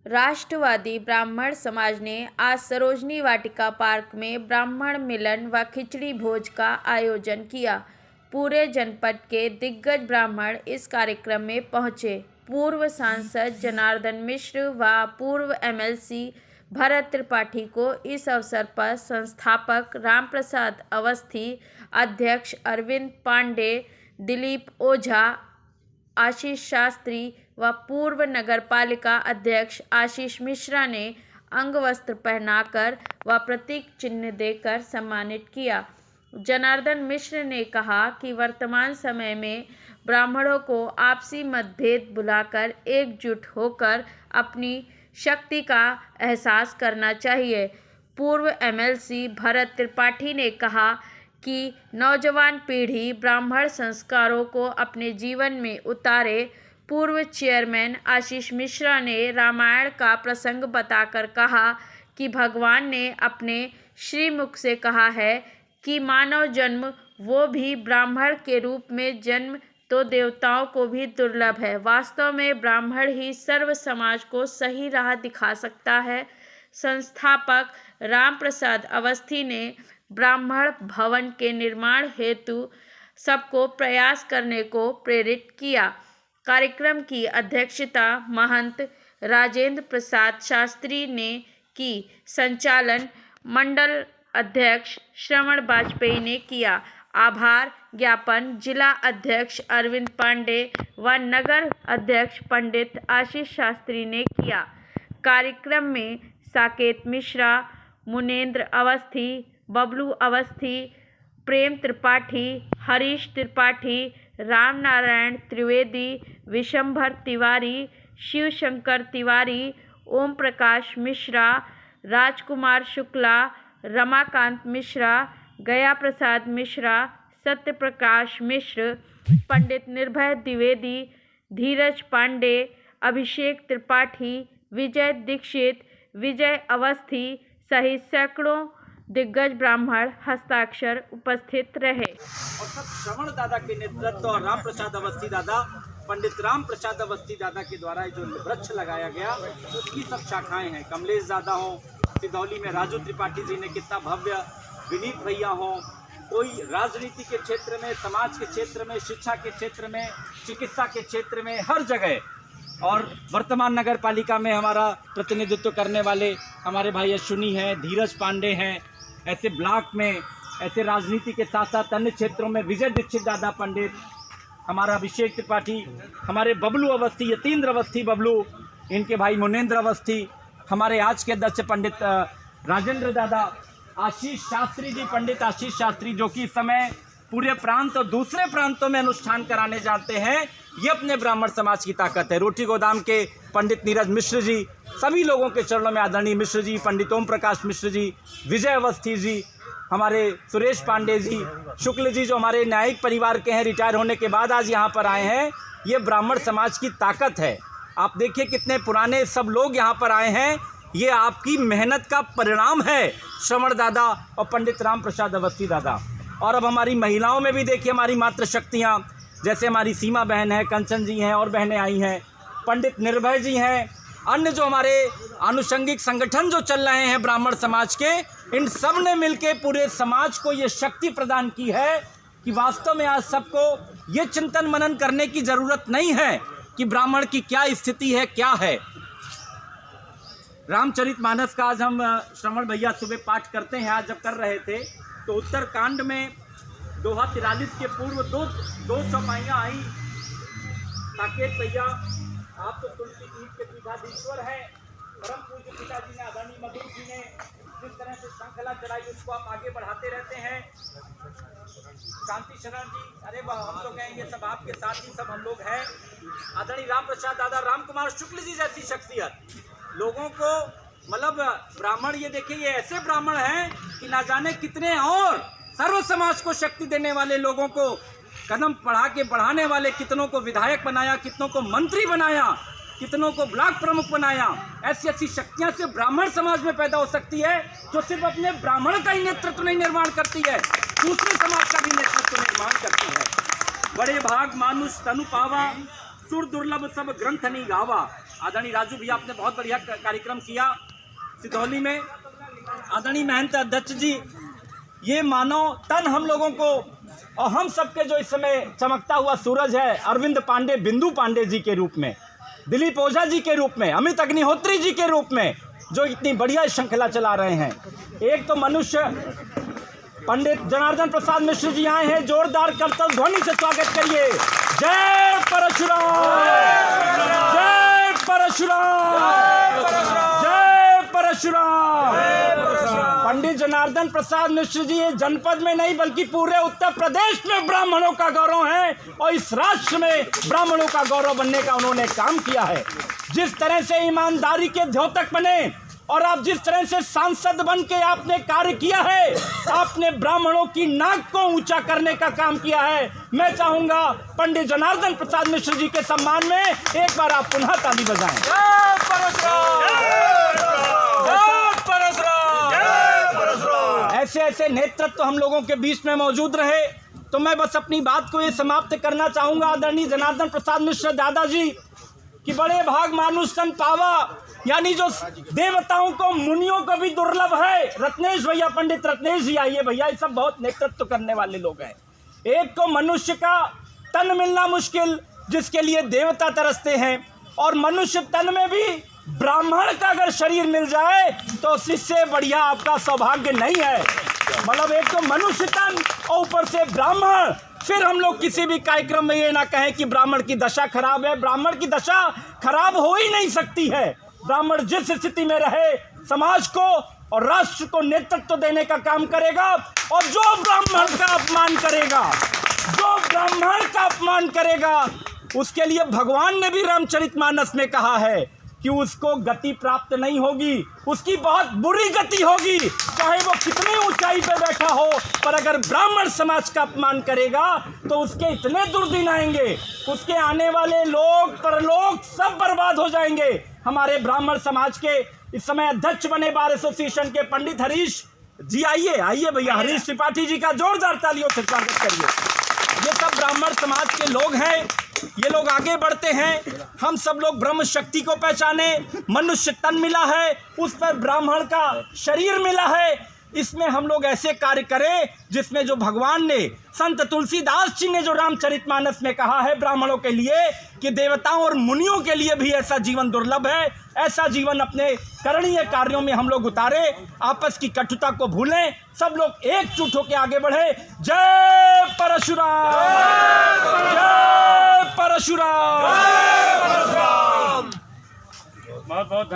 राष्ट्रवादी ब्राह्मण समाज ने आज सरोजनी वाटिका पार्क में ब्राह्मण मिलन व खिचड़ी भोज का आयोजन किया। पूरे जनपद के दिग्गज ब्राह्मण इस कार्यक्रम में पहुंचे। पूर्व सांसद जनार्दन मिश्र व पूर्व एमएलसी भरत त्रिपाठी को इस अवसर पर संस्थापक रामप्रसाद अवस्थी, अध्यक्ष अरविंद पांडे, दिलीप ओझा, आशीष शास्त्री व पूर्व नगरपालिका अध्यक्ष आशीष मिश्रा ने अंगवस्त्र पहनाकर व प्रतीक चिन्ह देकर सम्मानित किया। जनार्दन मिश्र ने कहा कि वर्तमान समय में ब्राह्मणों को आपसी मतभेद भुलाकर एकजुट होकर अपनी शक्ति का एहसास करना चाहिए। पूर्व एमएलसी भरत त्रिपाठी ने कहा कि नौजवान पीढ़ी ब्राह्मण संस्कारों को अपने जीवन में उतारे। पूर्व चेयरमैन आशीष मिश्रा ने रामायण का प्रसंग बताकर कहा कि भगवान ने अपने श्रीमुख से कहा है कि मानव जन्म वो भी ब्राह्मण के रूप में जन्म तो देवताओं को भी दुर्लभ है। वास्तव में ब्राह्मण ही सर्व समाज को सही राह दिखा सकता है। संस्थापक रामप्रसाद अवस्थी ने ब्राह्मण भवन के निर्माण हेतु सबको प्रयास करने को प्रेरित किया। कार्यक्रम की अध्यक्षता महंत राजेंद्र प्रसाद शास्त्री ने की। संचालन मंडल अध्यक्ष श्रवण वाजपेयी ने किया। आभार ज्ञापन जिला अध्यक्ष अरविंद पांडे व नगर अध्यक्ष पंडित आशीष शास्त्री ने किया। कार्यक्रम में साकेत मिश्रा, मुनेन्द्र अवस्थी, बबलू अवस्थी, प्रेम त्रिपाठी, हरीश त्रिपाठी, राम नारायण त्रिवेदी, विशंभर तिवारी, शिव शंकर तिवारी, ओम प्रकाश मिश्रा, राजकुमार शुक्ला, रमाकांत मिश्रा, गया प्रसाद मिश्रा, सत्य प्रकाश मिश्र, पंडित निर्भय द्विवेदी, धीरज पांडे, अभिषेक त्रिपाठी, विजय दीक्षित, विजय अवस्थी सहित सैकड़ों दिग्गज ब्राह्मण हस्ताक्षर उपस्थित रहे। और सब श्रवण दादा के नेतृत्व और राम प्रसाद अवस्थी दादा, पंडित राम प्रसाद अवस्थी दादा के द्वारा जो वृक्ष लगाया गया उसकी सब शाखाएं हैं। कमलेश दादा हो, सिधौली में राजू त्रिपाठी जी ने कितना भव्य, विनीत भैया हो, कोई राजनीति के क्षेत्र में, समाज के क्षेत्र में, शिक्षा के क्षेत्र में, चिकित्सा के क्षेत्र में, हर जगह, और वर्तमान नगर पालिका में हमारा प्रतिनिधित्व करने वाले हमारे भाई अश्विनी हैं, धीरज पांडे हैं, ऐसे ब्लॉक में, ऐसे राजनीति के साथ साथ अन्य क्षेत्रों में विजय दीक्षित दादा, पंडित हमारा अभिषेक त्रिपाठी, हमारे बबलू अवस्थी, यतीन्द्र अवस्थी बबलू, इनके भाई मुनेन्द्र अवस्थी, हमारे आज के अध्यक्ष पंडित राजेंद्र दादा, आशीष शास्त्री जी, पंडित आशीष शास्त्री, जो कि इस समय पूरे प्रांत और दूसरे प्रांतों में अनुष्ठान कराने जाते हैं। ये अपने ब्राह्मण समाज की ताकत है। रोटी गोदाम के पंडित नीरज मिश्र जी, सभी लोगों के चरणों में आदरणीय मिश्र जी, पंडित ओम प्रकाश मिश्र जी, विजय अवस्थी जी, हमारे सुरेश पांडे जी, शुक्ल जी, जो हमारे न्यायिक परिवार के हैं, रिटायर होने के बाद आज यहाँ पर आए हैं। ये ब्राह्मण समाज की ताकत है। आप देखिए कितने पुराने सब लोग यहाँ पर आए हैं। ये आपकी मेहनत का परिणाम है, श्रवण दादा और पंडित राम प्रसाद अवस्थी दादा। और अब हमारी महिलाओं में भी देखिए हमारी मातृशक्तियाँ, जैसे हमारी सीमा बहन है, कंचन जी हैं और बहनें आई हैं, पंडित निर्भय जी हैं, अन्य जो हमारे आनुषंगिक संगठन जो चल रहे हैं ब्राह्मण समाज के, इन सब ने मिलकर पूरे समाज को ये शक्ति प्रदान की है कि वास्तव में आज सबको ये चिंतन मनन करने की ज़रूरत नहीं है कि ब्राह्मण की क्या स्थिति है, क्या है। रामचरितमानस का आज हम श्रवण भैया सुबह पाठ करते हैं। आज जब कर रहे थे तो उत्तरकांड में दोहा 43 के पूर्व 200 माइयाँ आई। साकेत भैया, आप तो तुलसी पीठ के पीठाधीश्वर हैं। परम पूज्य पिताजी ने, आदरणीय मधुर जी ने जिस तरह से श्रृंखला चलाई उसको आप आगे बढ़ाते रहते हैं। शांति शरण जी, अरे हम लोग हैं, ये सब आपके साथ ही सब हम लोग हैं। आदरणीय राम प्रसाद दादा, राम कुमार शुक्ल जी जैसी शख्सियत लोगों को, मतलब ब्राह्मण, ये देखिए ये ऐसे ब्राह्मण हैं कि ना जाने कितने, और सर्व समाज को शक्ति देने वाले लोगों को कदम बढ़ा के बढ़ाने वाले, कितनों को विधायक बनाया, कितनों को मंत्री बनाया, कितनों को ब्लॉक प्रमुख बनाया। ऐसी ऐसी शक्तियां सिर्फ ब्राह्मण समाज में पैदा हो सकती है, जो सिर्फ अपने ब्राह्मण का ही नेतृत्व नहीं निर्माण करती है, दूसरे समाज का भी नेतृत्व निर्माण करती है। बड़े भाग मानुष तनु पावा, सुर दुर्लभ सब ग्रंथ नहीं गावा। आदरणीय राजू भैया, आपने बहुत बढ़िया कार्यक्रम किया सिधौली में। आदरणीय महंत अध्यक्ष जी, ये मानो तन हम लोगों को और हम सबके जो इस समय चमकता हुआ सूरज है, अरविंद पांडे, बिंदु पांडे जी के रूप में, दिलीप ओझा जी के रूप में, अमित अग्निहोत्री जी के रूप में जो इतनी बढ़िया श्रृंखला चला रहे हैं। एक तो मनुष्य पंडित जनार्दन प्रसाद मिश्र जी आए हैं, जोरदार करतल ध्वनि से स्वागत करिए। जय परशुराम, जय परशुराम, जय परशुराम। पंडित जनार्दन प्रसाद मिश्र जी ये जनपद में नहीं बल्कि पूरे उत्तर प्रदेश में ब्राह्मणों का गौरव है और इस राष्ट्र में ब्राह्मणों का गौरव बनने का उन्होंने काम किया है। जिस तरह से ईमानदारी के द्योतक बने और आप जिस तरह से सांसद बन के आपने कार्य किया है, आपने ब्राह्मणों की नाक को ऊंचा करने का काम किया है। मैं चाहूंगा पंडित जनार्दन प्रसाद मिश्र जी के सम्मान में एक बार आप पुनः ताली बजाएं। जय परशुराम, जय परशुराम, जय परशुराम। ऐसे ऐसे नेतृत्व तो हम लोगों के बीच में मौजूद रहे। तो मैं बस अपनी बात को ये समाप्त करना चाहूंगा आदरणीय जनार्दन प्रसाद मिश्र दादाजी कि बड़े भाग मानुष सन पावा, यानी जो देवताओं को मुनियों को भी दुर्लभ है। रत्नेश भैया, पंडित रत्नेश जी आइए भैया, ये सब बहुत नेतृत्व करने वाले लोग हैं। एक तो मनुष्य का तन मिलना मुश्किल जिसके लिए देवता तरसते हैं, और मनुष्य तन में भी ब्राह्मण का अगर शरीर मिल जाए तो इससे बढ़िया आपका सौभाग्य नहीं है। मतलब एक तो मनुष्य तन और ऊपर से ब्राह्मण। फिर हम लोग किसी भी कार्यक्रम में ये ना कहें कि ब्राह्मण की दशा खराब है। ब्राह्मण की दशा खराब हो ही नहीं सकती है। ब्राह्मण जिस स्थिति में रहे समाज को और राष्ट्र को नेतृत्व देने का काम करेगा, और जो ब्राह्मण का अपमान करेगा, जो ब्राह्मण का अपमान करेगा, उसके लिए भगवान ने भी रामचरितमानस में कहा है कि उसको गति प्राप्त नहीं होगी, उसकी बहुत बुरी गति होगी, चाहे वो कितनी ऊंचाई पे बैठा हो। पर अगर ब्राह्मण समाज का अपमान करेगा तो उसके इतने दुर्दिन आएंगे, उसके आने वाले लोग परलोक सब बर्बाद हो जाएंगे। हमारे ब्राह्मण समाज के इस समय अध्यक्ष बने बार एसोसिएशन के पंडित हरीश जी, आइए आइए भैया, हरीश त्रिपाठी जी का जोरदार तालियों से स्वागत करिए। ये सब ब्राह्मण समाज के लोग हैं, ये लोग आगे बढ़ते हैं। हम सब लोग ब्रह्म शक्ति को पहचाने, मनुष्य तन मिला है, उस पर ब्राह्मण का शरीर मिला है। इसमें हम लोग ऐसे कार्य करें जिसमें जो भगवान ने, संत तुलसीदास जी ने जो रामचरितमानस में कहा है ब्राह्मणों के लिए कि देवताओं और मुनियों के लिए भी ऐसा जीवन दुर्लभ है, ऐसा जीवन अपने करणीय कार्यों में हम लोग उतारे। आपस की कटुता को भूलें, सब लोग एकजुट होकर आगे बढ़े। जय परशुराम, जय परशुराम। बहुत बहुत